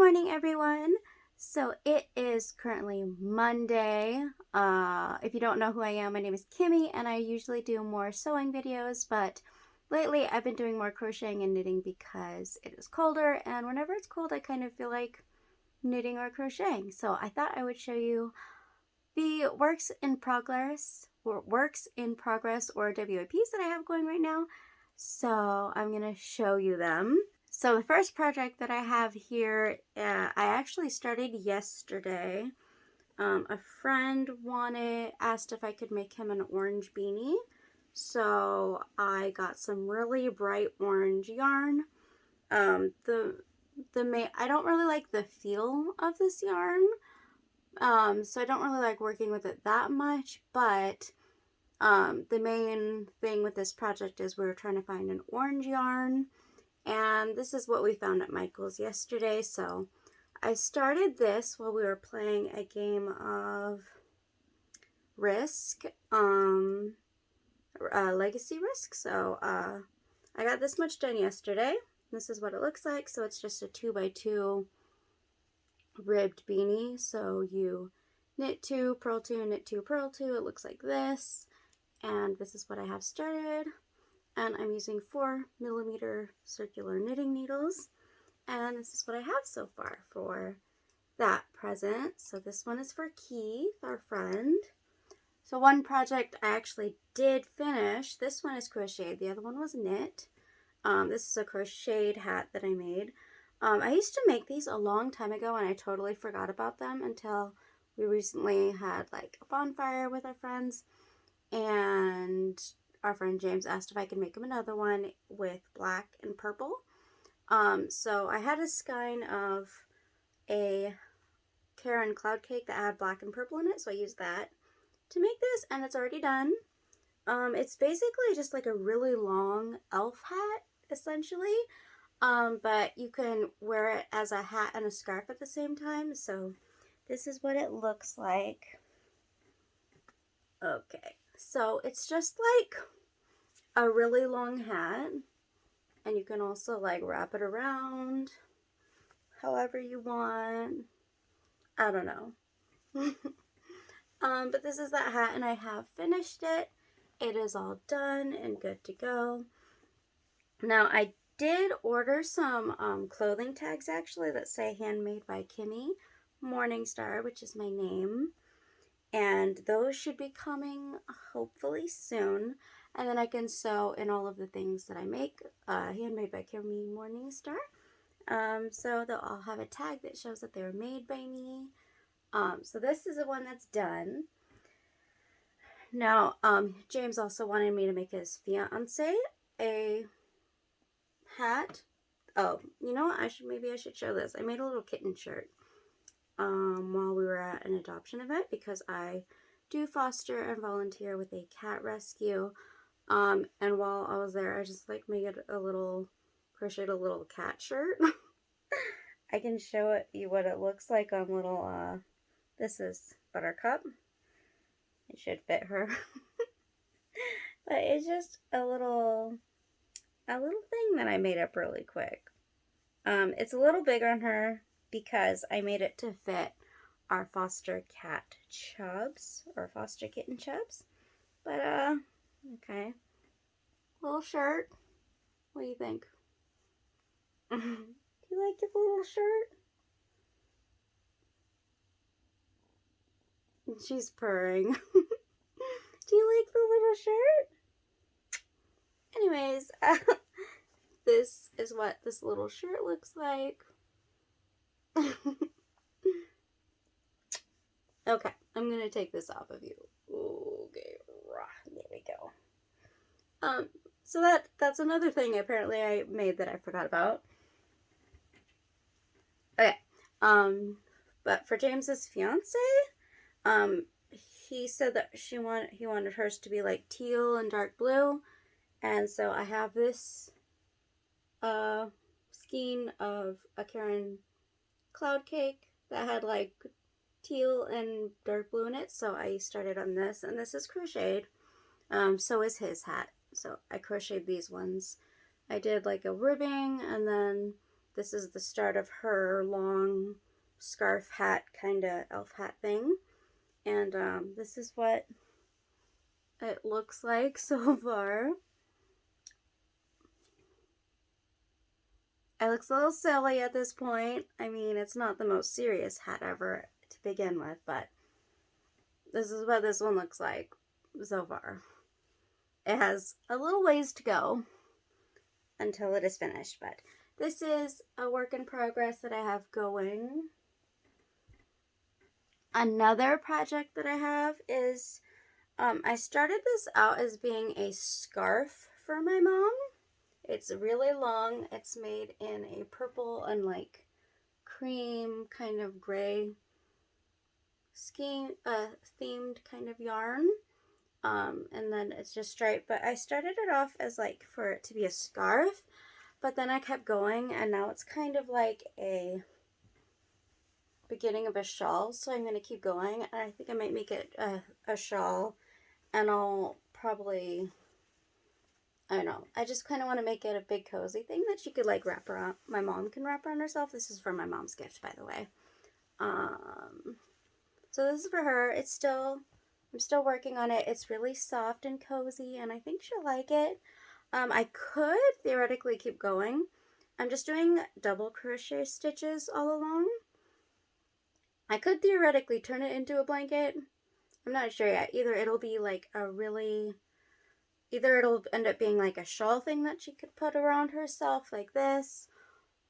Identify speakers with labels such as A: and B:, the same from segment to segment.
A: morning, everyone. So it is currently Monday. If you don't know who I am, my name is Kimmy, and I usually do more sewing videos, but lately I've been doing more crocheting and knitting because it is colder, and whenever it's cold, I kind of feel like knitting or crocheting. So I thought I would show you the works in progress or WIPs that I have going right now. So I'm going to show you them. So the first project that I have here, I actually started yesterday. A friend asked if I could make him an orange beanie. So I got some really bright orange yarn. I don't really like the feel of this yarn. So I don't really like working with it that much, but the main thing with this project is we were trying to find an orange yarn. And this is what we found at Michael's yesterday. So I started this while we were playing a game of Risk, Legacy Risk. So I got this much done yesterday. This is what it looks like. So it's just a 2x2 ribbed beanie. So you knit 2, purl 2, knit 2, purl 2. It looks like this. And this is what I have started. And I'm using 4mm circular knitting needles. And this is what I have so far for that present. So this one is for Keith, our friend. So one project I actually did finish. This one is crocheted. The other one was knit. This is a crocheted hat that I made. I used to make these a long time ago and I totally forgot about them until we recently had like a bonfire with our friends. And our friend James asked if I could make him another one with black and purple. So I had a skein of a Karen cloud cake that had black and purple in it, so I used that to make this, and it's already done. It's basically just like a really long elf hat, essentially, but you can wear it as a hat and a scarf at the same time, so this is what it looks like. Okay, so it's just like a really long hat, and you can also like wrap it around however you want. I don't know. But this is that hat and I have finished it. It is all done and good to go. Now I did order some clothing tags actually that say handmade by Kimmi, Morningstar, which is my name. And those should be coming hopefully soon. And then I can sew in all of the things that I make, handmade by Kimmi, Morningstar. So they'll all have a tag that shows that they were made by me. So this is the one that's done. Now, James also wanted me to make his fiance a hat. Oh, you know what? Maybe I should show this. I made a little kitten shirt while we were at an adoption event because I do foster and volunteer with a cat rescue. And while I was there, I just like made crocheted a little cat shirt. I can show you what it looks like on little, this is Buttercup. It should fit her. But it's just a little thing that I made up really quick. It's a little big on her because I made it to fit our foster cat Chubs, or foster kitten Chubs. But, okay. Little shirt. What do you think? Do you like the little shirt? She's purring. Do you like the little shirt? Anyways, this is what this little shirt looks like. Okay, I'm gonna take this off of you. Okay, there we go. So that's another thing apparently I made that I forgot about. Okay, but for James's fiance, he said that he wanted hers to be like teal and dark blue, and so I have this skein of a Karen cloud cake that had like teal and dark blue in it, so I started on this, and this is crocheted. So is his hat. So I crocheted these ones. I did like a ribbing, and then this is the start of her long scarf hat kind of elf hat thing. And this is what it looks like so far. It looks a little silly at this point. I mean, it's not the most serious hat ever to begin with, but this is what this one looks like so far. It has a little ways to go until it is finished, but this is a work in progress that I have going. Another project that I have is I started this out as being a scarf for my mom. It's really long. It's made in a purple and like cream kind of gray themed kind of yarn. And then it's just striped, but I started it off as like for it to be a scarf, but then I kept going and now it's kind of like a beginning of a shawl, so I'm going to keep going, and I think I might make it a shawl, and I'll probably, I don't know, I just kind of want to make it a big cozy thing that she could like wrap around, my mom can wrap around herself. This is for my mom's gift, by the way. So this is for her. It's still, I'm still working on it. It's really soft and cozy, and I think she'll like it. I could theoretically keep going. I'm just doing double crochet stitches all along. I could theoretically turn it into a blanket. I'm not sure yet. Either it'll be like either it'll end up being like a shawl thing that she could put around herself like this,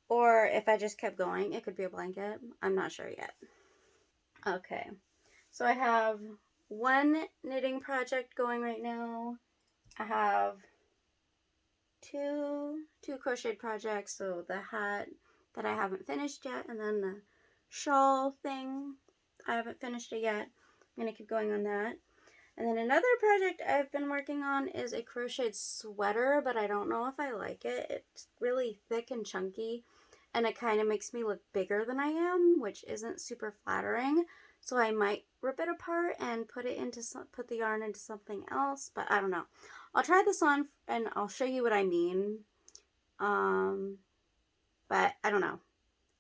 A: or if I just kept going, it could be a blanket. I'm not sure yet. Okay, so I have one knitting project going right now. I have two crocheted projects, so the hat that I haven't finished yet, and then the shawl thing, I haven't finished it yet. I'm going to keep going on that. And then another project I've been working on is a crocheted sweater, but I don't know if I like it. It's really thick and chunky, and it kind of makes me look bigger than I am, which isn't super flattering. So I might rip it apart and put the yarn into something else, but I don't know. I'll try this on and I'll show you what I mean. But I don't know.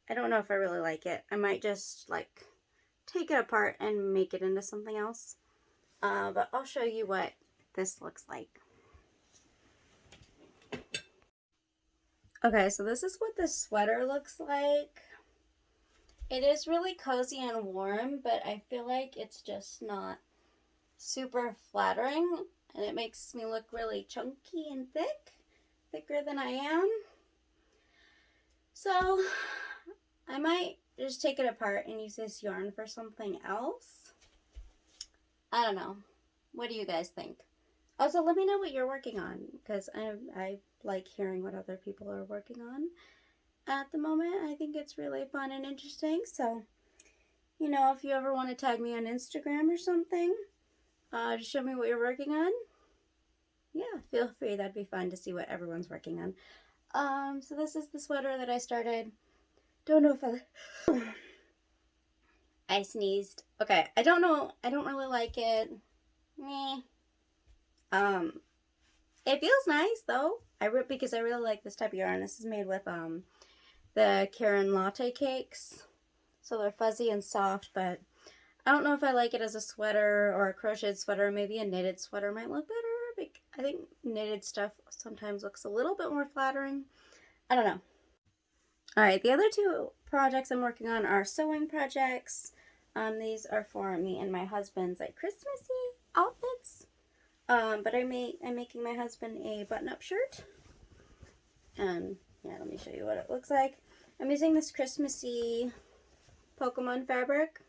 A: I don't know if I really like it. I might just like take it apart and make it into something else. But I'll show you what this looks like. Okay, so this is what the sweater looks like. It is really cozy and warm, but I feel like it's just not super flattering, and it makes me look really chunky and thicker than I am. So I might just take it apart and use this yarn for something else. I don't know. What do you guys think? Also, let me know what you're working on, because I like hearing what other people are working on at the moment. I think it's really fun and interesting. So, you know, if you ever want to tag me on Instagram or something, just show me what you're working on. Yeah, feel free. That'd be fun to see what everyone's working on. So this is the sweater that I started. Don't know if I sneezed. Okay, I don't know. I don't really like it. Meh. It feels nice though. Because I really like this type of yarn. This is made with the Karen Latte cakes, so they're fuzzy and soft. But I don't know if I like it as a sweater or a crocheted sweater. Maybe a knitted sweater might look better. I think knitted stuff sometimes looks a little bit more flattering. I don't know. All right, the other two projects I'm working on are sewing projects. These are for me and my husband's like Christmassy outfits. But I'm making my husband a button-up shirt. And yeah, let me show you what it looks like. I'm using this Christmassy Pokemon fabric.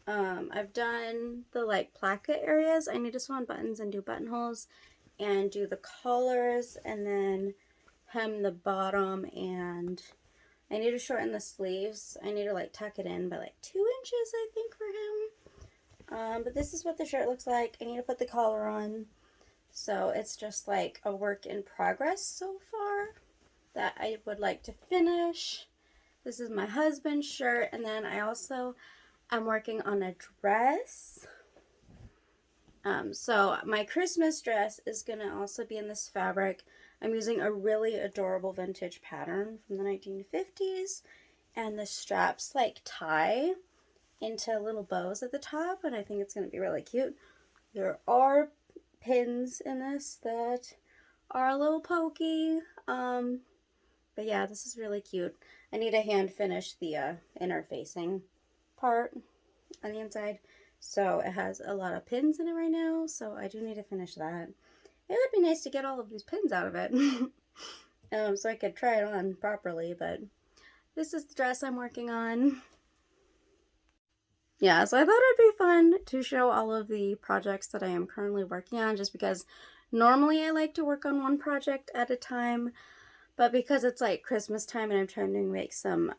A: I've done the like placket areas. I need to sew on buttons and do buttonholes and do the collars and then hem the bottom, and I need to shorten the sleeves. I need to like tuck it in by like 2 inches, I think, for him. But this is what the shirt looks like. I need to put the collar on. So it's just like a work in progress so far that I would like to finish. This is my husband's shirt, and then I also am working on a dress. So my Christmas dress is going to also be in this fabric. I'm using a really adorable vintage pattern from the 1950s, and the straps like tie into little bows at the top, and I think it's going to be really cute. There are pins in this that are a little pokey, but yeah, this is really cute. I need to hand finish the inner facing part on the inside, so it has a lot of pins in it right now, so I do need to finish that. It would be nice to get all of these pins out of it so I could try it on properly, but this is the dress I'm working on. Yeah, so I thought it'd be fun to show all of the projects that I am currently working on, just because normally I like to work on one project at a time, but because it's like Christmas time and I'm trying to make some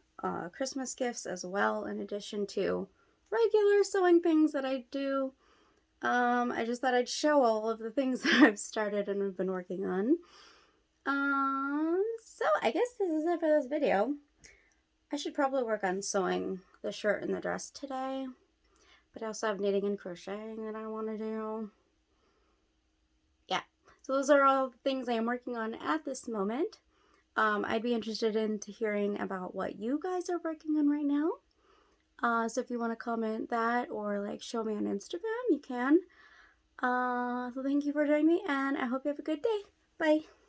A: Christmas gifts as well, in addition to regular sewing things that I do, I just thought I'd show all of the things that I've started and have been working on. So I guess this is it for this video. I should probably work on sewing the shirt and the dress today, but I also have knitting and crocheting that I want to do. Yeah, so those are all the things I am working on at this moment. I'd be interested in hearing about what you guys are working on right now. So if you want to comment that or like show me on Instagram, you can. So thank you for joining me, and I hope you have a good day. Bye.